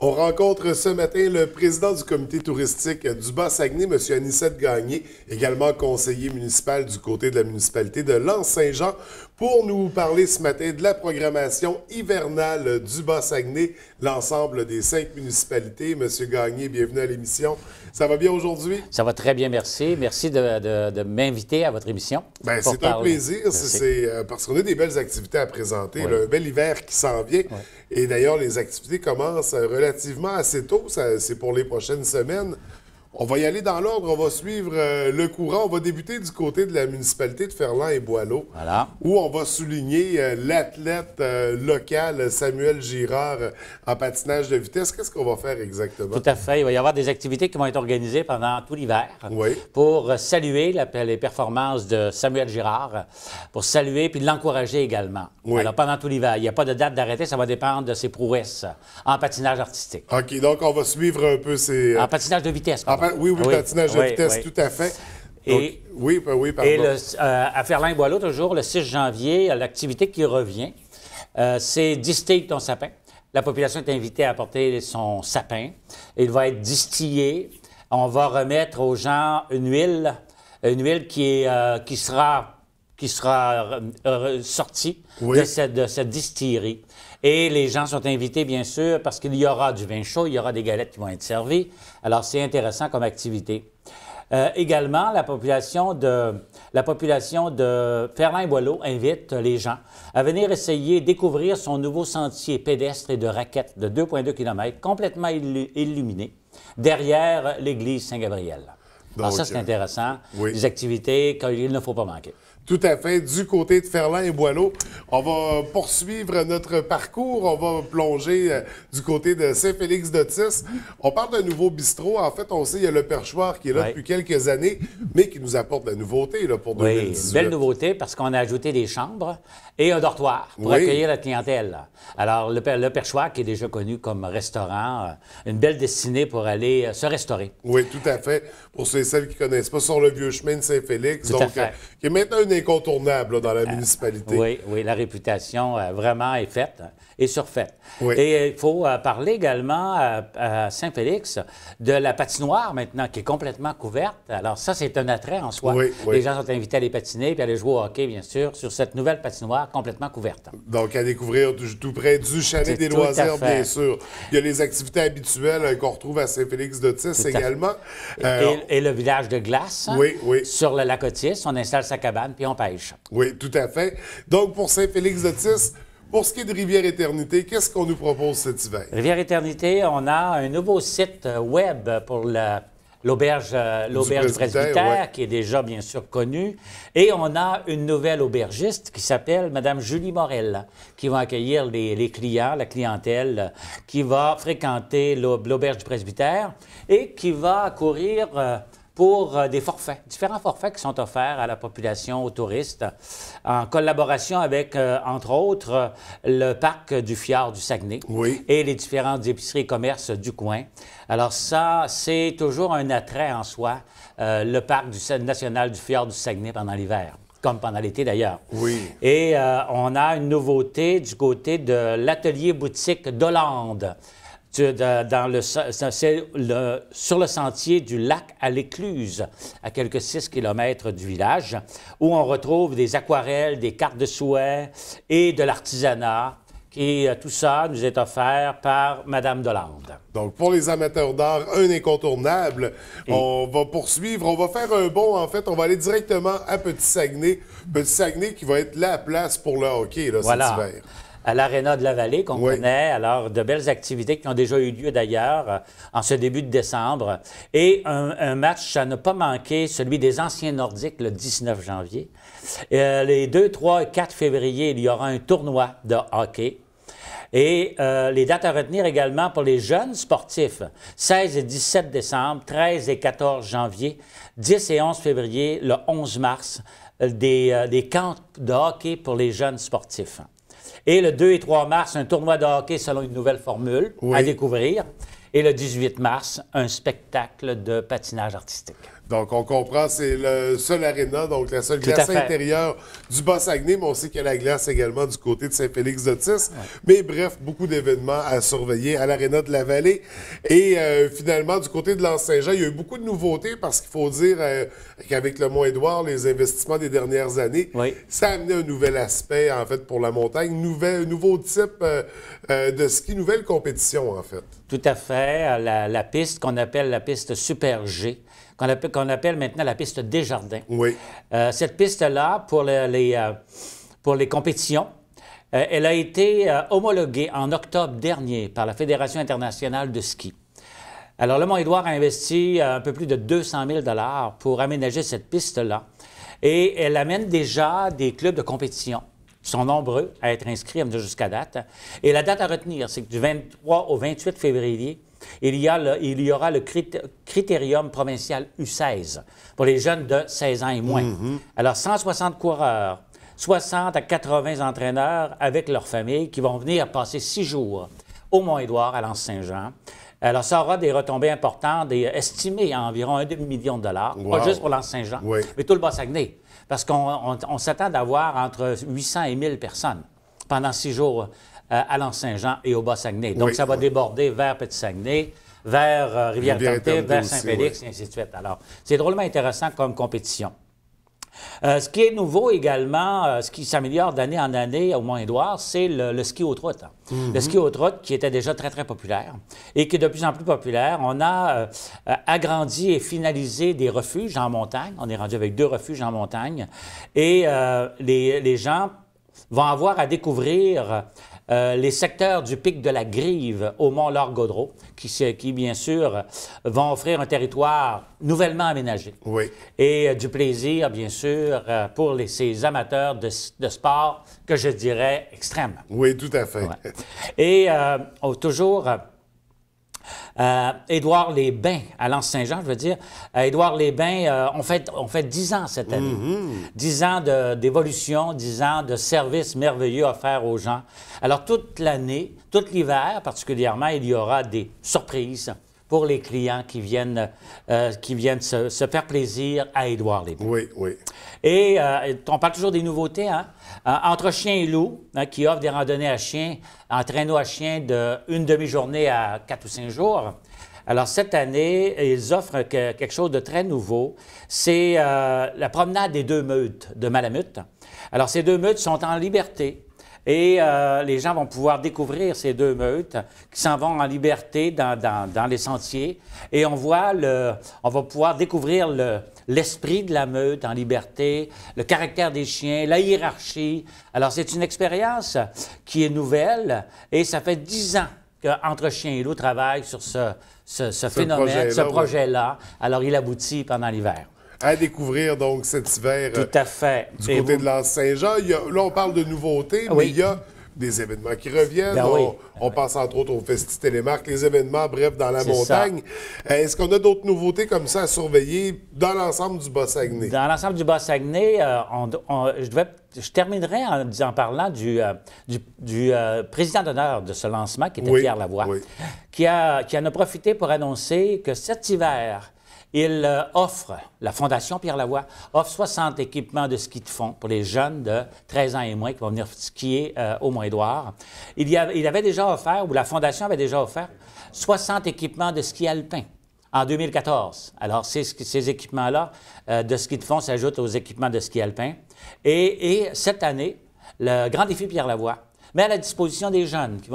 On rencontre ce matin le président du comité touristique du Bas-Saguenay, M. Anicette Gagné, également conseiller municipal du côté de la municipalité de L'Anse-Saint-Jean, pour nous parler ce matin de la programmation hivernale du Bas-Saguenay, l'ensemble des 5 municipalités. M. Gagné, bienvenue à l'émission. Ça va bien aujourd'hui? Ça va très bien, merci. Merci de m'inviter à votre émission. Bien, c'est un plaisir. C'est parce qu'on a des belles activités à présenter. Oui. Là, un bel hiver qui s'en vient. Oui. Et d'ailleurs, les activités commencent relativement assez tôt. C'est pour les prochaines semaines. On va y aller dans l'ordre. On va suivre le courant. On va débuter du côté de la municipalité de Ferland et Boileau, Voilà. où on va souligner l'athlète local Samuel Girard en patinage de vitesse. Qu'est-ce qu'on va faire exactement? Tout à fait. Il va y avoir des activités qui vont être organisées pendant tout l'hiver Oui. pour saluer les performances de Samuel Girard, pour saluer puis l'encourager également. Oui. Alors, pendant tout l'hiver, il n'y a pas de date d'arrêté, ça va dépendre de ses prouesses en patinage artistique. OK, donc on va suivre un peu ces... En patinage de vitesse, pardon. Oui, patinage de vitesse, oui. tout à fait. Donc, oui, pardon. Et à Ferland-et-Boileau, toujours, le 6 janvier, l'activité qui revient, c'est distill ton sapin. La population est invitée à apporter son sapin. Il va être distillé. On va remettre aux gens une huile qui sera sortie Oui. de cette distillerie. Et les gens sont invités, bien sûr, parce qu'il y aura du vin chaud, il y aura des galettes qui vont être servies. Alors, c'est intéressant comme activité. Également, la population de Ferland-et-Boileau invite les gens à venir essayer découvrir son nouveau sentier pédestre et de raquettes de 2,2 km, complètement illuminé, derrière l'église Saint-Gabriel. Alors ça, c'est intéressant. Oui. Des activités qu'il ne faut pas manquer. Tout à fait. Du côté de Ferland et Boileau, on va poursuivre notre parcours. On va plonger du côté de Saint-Félix-d'Otis. On parle d'un nouveau bistrot. En fait, on sait qu'il y a le Perchoir qui est là depuis quelques années, mais qui nous apporte de la nouveauté là, pour 2018. Oui, belle nouveauté parce qu'on a ajouté des chambres et un dortoir pour accueillir la clientèle. Alors, le Perchoir, qui est déjà connu comme restaurant, une belle destinée pour aller se restaurer. Oui, tout à fait. Pour ceux et celles qui ne connaissent pas, sur le vieux chemin de Saint-Félix, Tout à fait. qui est maintenant un incontournable là, dans la municipalité. Oui, la réputation vraiment est faite et surfaite. Oui. Et il faut parler également à Saint-Félix de la patinoire maintenant qui est complètement couverte. Alors ça, c'est un attrait en soi. Oui. Les gens sont invités à aller patiner puis à aller jouer au hockey, bien sûr, sur cette nouvelle patinoire complètement couverte. Donc, à découvrir tout près du Chalet des Loisirs, bien sûr. Il y a les activités habituelles qu'on retrouve à Saint-Félix-d'Otis également. Et le village de glace, oui. sur le lac Otis, on installe sa cabane puis on pêche. Oui, tout à fait. Donc, pour Saint-Félix-d'Otis, pour ce qui est de Rivière-Éternité, qu'est-ce qu'on nous propose cet hiver? Rivière-Éternité, on a un nouveau site web pour l'auberge du Presbytère, qui est déjà bien sûr connue. Et on a une nouvelle aubergiste qui s'appelle Mme Julie Morel, qui va accueillir les clients, la clientèle, qui va fréquenter l'auberge du Presbytère et qui va courir pour des forfaits, différents forfaits qui sont offerts à la population, aux touristes, en collaboration avec, entre autres, le parc du Fjord du Saguenay et les différentes épiceries et commerces du coin. Alors ça, c'est toujours un attrait en soi, le parc national du Fjord du Saguenay pendant l'hiver, comme pendant l'été d'ailleurs. Oui. Et on a une nouveauté du côté de l'atelier boutique d'Hollande. Sur le sentier du lac à l'Écluse, à quelques 6 km du village, où on retrouve des aquarelles, des cartes de souhait et de l'artisanat. Et tout ça nous est offert par Mme Dolande. Donc, pour les amateurs d'art, un incontournable. On va poursuivre, on va faire un bond, en fait. On va aller directement à Petit-Saguenay. Petit-Saguenay qui va être la place pour le hockey cet hiver. À l'Aréna de la Vallée, qu'on connaît. Alors, de belles activités qui ont déjà eu lieu d'ailleurs en ce début de décembre. Et un match à ne pas manquer, celui des anciens Nordiques, le 19 janvier. Les 2, 3 et 4 février, il y aura un tournoi de hockey. Et les dates à retenir également pour les jeunes sportifs, 16 et 17 décembre, 13 et 14 janvier, 10 et 11 février, le 11 mars, des camps de hockey pour les jeunes sportifs. Et le 2 et 3 mars, un tournoi de hockey selon une nouvelle formule à découvrir. Et le 18 mars, un spectacle de patinage artistique. Donc, on comprend, c'est le seul aréna, donc la seule glace intérieure du Bas-Saguenay, mais on sait qu'il y a la glace également du côté de Saint-Félix-d'Otis. Ouais. Mais bref, beaucoup d'événements à surveiller à l'aréna de la Vallée. Et finalement, du côté de l'Anse-Saint-Jean, il y a eu beaucoup de nouveautés parce qu'il faut dire qu'avec le Mont-Édouard, les investissements des dernières années, ça a amené un nouvel aspect, en fait, pour la montagne, nouveau type de ski, nouvelle compétition, en fait. Tout à fait. La piste qu'on appelle la piste Super G, qu'on appelle maintenant la piste Desjardins. Oui. Cette piste-là, pour les compétitions, elle a été homologuée en octobre dernier par la Fédération internationale de ski. Alors, le Mont-Édouard a investi un peu plus de 200 000 $ pour aménager cette piste-là. Et elle amène déjà des clubs de compétition qui sont nombreux à être inscrits jusqu'à date. Et la date à retenir, c'est que du 23 au 28 février, il y aura le critérium provincial U16 pour les jeunes de 16 ans et moins. Alors, 160 coureurs, 60 à 80 entraîneurs avec leurs familles qui vont venir passer 6 jours au Mont-Édouard, à l'Anse-Saint-Jean. Alors, ça aura des retombées importantes, estimées à environ 1,5 million de $, pas juste pour l'Anse-Saint-Jean, mais tout le Bas-Saguenay. Parce qu'on s'attend d'avoir entre 800 et 1000 personnes pendant 6 jours à l'Anse-Saint-Jean et au Bas-Saguenay. Donc, ça va déborder vers Petit-Saguenay, vers Rivière-Tente, vers Saint-Félix, et ainsi de suite. Alors, c'est drôlement intéressant comme compétition. Ce qui est nouveau également, ce qui s'améliore d'année en année au Mont-Édouard, c'est le ski haute route. Le ski haute route qui était déjà très, très populaire et qui est de plus en plus populaire. On a agrandi et finalisé des refuges en montagne. On est rendu avec 2 refuges en montagne. Et les gens vont avoir à découvrir les secteurs du pic de la Grive au Mont-Laure-Gaudreau, qui, bien sûr, vont offrir un territoire nouvellement aménagé. Oui. Et du plaisir, bien sûr, pour ces amateurs de sport que je dirais extrêmes. Oui, tout à fait. Ouais. Et toujours... Édouard-les-Bains, à l'Anse-Saint-Jean, je veux dire. Édouard-les-Bains, on fait 10 ans cette année. 10 ans d'évolution, 10 ans de services merveilleux offerts aux gens. Alors, toute l'année, tout l'hiver particulièrement, il y aura des surprises pour les clients qui viennent se faire plaisir à Édouard-les-Bains. Oui, oui. Et on parle toujours des nouveautés, hein? Entre Chien et Loup, qui offre des randonnées à chien, en traîneau à chien d'une demi-journée à 4 ou 5 jours. Alors, cette année, ils offrent quelque chose de très nouveau. C'est la promenade des 2 meutes de Malamute. Alors, ces 2 meutes sont en liberté. Et les gens vont pouvoir découvrir ces 2 meutes qui s'en vont en liberté dans les sentiers. Et on va pouvoir découvrir l'esprit de la meute en liberté, le caractère des chiens, la hiérarchie. Alors, c'est une expérience qui est nouvelle et ça fait 10 ans qu'Entre Chien et Loup travaille sur ce phénomène, ce projet-là. Alors, il aboutit pendant l'hiver. À découvrir, donc, cet hiver. Tout à fait. Du côté de l'Anse-Saint-Jean. Là, on parle de nouveautés, mais il y a des événements qui reviennent. On pense entre autres au Festi Télémark, les événements, bref, dans la montagne. Est-ce qu'on a d'autres nouveautés comme ça à surveiller dans l'ensemble du Bas-Saguenay? Dans l'ensemble du Bas-Saguenay, je terminerai en parlant du président d'honneur de ce lancement, qui était Pierre Lavoie, qui en a profité pour annoncer que cet hiver, il offre, la Fondation Pierre Lavoie, offre 60 équipements de ski de fond pour les jeunes de 13 ans et moins qui vont venir skier au Mont-Édouard. Il avait déjà offert, ou la Fondation avait déjà offert, 60 équipements de ski alpin en 2014. Alors, ces équipements-là de ski de fond s'ajoutent aux équipements de ski alpin. Et cette année, le Grand Défi Pierre Lavoie met à la disposition des jeunes qui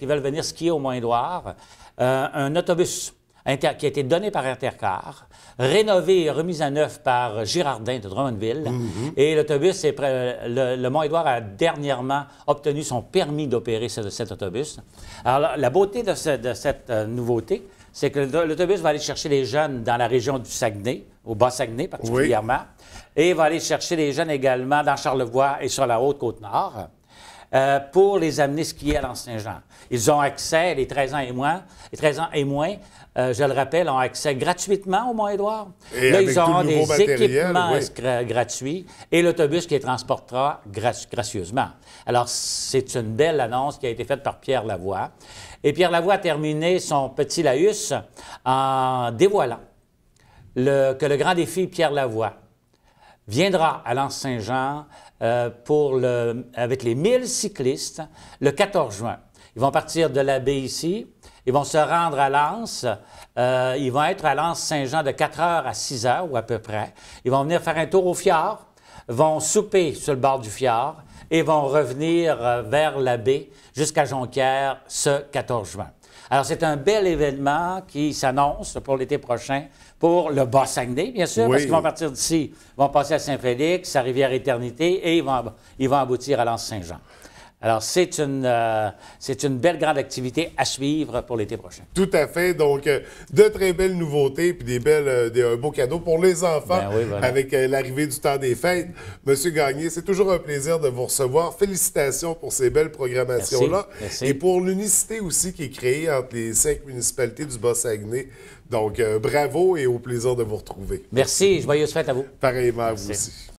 veulent venir skier au Mont-Édouard un autobus qui a été donné par Intercar, rénové et remis à neuf par Girardin de Drummondville. Et l'autobus, le Mont-Édouard a dernièrement obtenu son permis d'opérer cet autobus. Alors, la beauté de cette nouveauté, c'est que l'autobus va aller chercher les jeunes dans la région du Saguenay, au Bas-Saguenay particulièrement, et va aller chercher les jeunes également dans Charlevoix et sur la Haute-Côte-Nord. Pour les amener skier à l'Anse-Saint-Jean. Ils ont accès, les 13 ans et moins, je le rappelle, ont accès gratuitement au Mont-Édouard. Là, ils auront des équipements gratuits et l'autobus qui les transportera gracieusement. Alors, c'est une belle annonce qui a été faite par Pierre Lavoie. Et Pierre Lavoie a terminé son petit laïus en dévoilant que le grand défi Pierre Lavoie viendra à L'Anse-Saint-Jean avec les 1000 cyclistes le 14 juin. Ils vont partir de la baie ici, ils vont se rendre à Lens, ils vont être à L'Anse-Saint-Jean de 4 h à 6 h ou à peu près. Ils vont venir faire un tour au fjord, vont souper sur le bord du fjord et vont revenir vers la baie jusqu'à Jonquière ce 14 juin. Alors, c'est un bel événement qui s'annonce pour l'été prochain pour le Bas-Saguenay, bien sûr, parce qu'ils vont partir d'ici, vont passer à Saint-Félix, à Rivière-Éternité et ils vont aboutir à L'Anse-Saint-Jean. Alors, c'est une belle grande activité à suivre pour l'été prochain. Tout à fait. Donc, de très belles nouveautés puis un beau cadeau pour les enfants avec l'arrivée du temps des fêtes. Monsieur Gagné, c'est toujours un plaisir de vous recevoir. Félicitations pour ces belles programmations-là. Merci. Et pour l'unicité aussi qui est créée entre les 5 municipalités du Bas-Saguenay. Donc, bravo et au plaisir de vous retrouver. Merci. Joyeuses fêtes à vous. Pareillement à vous aussi.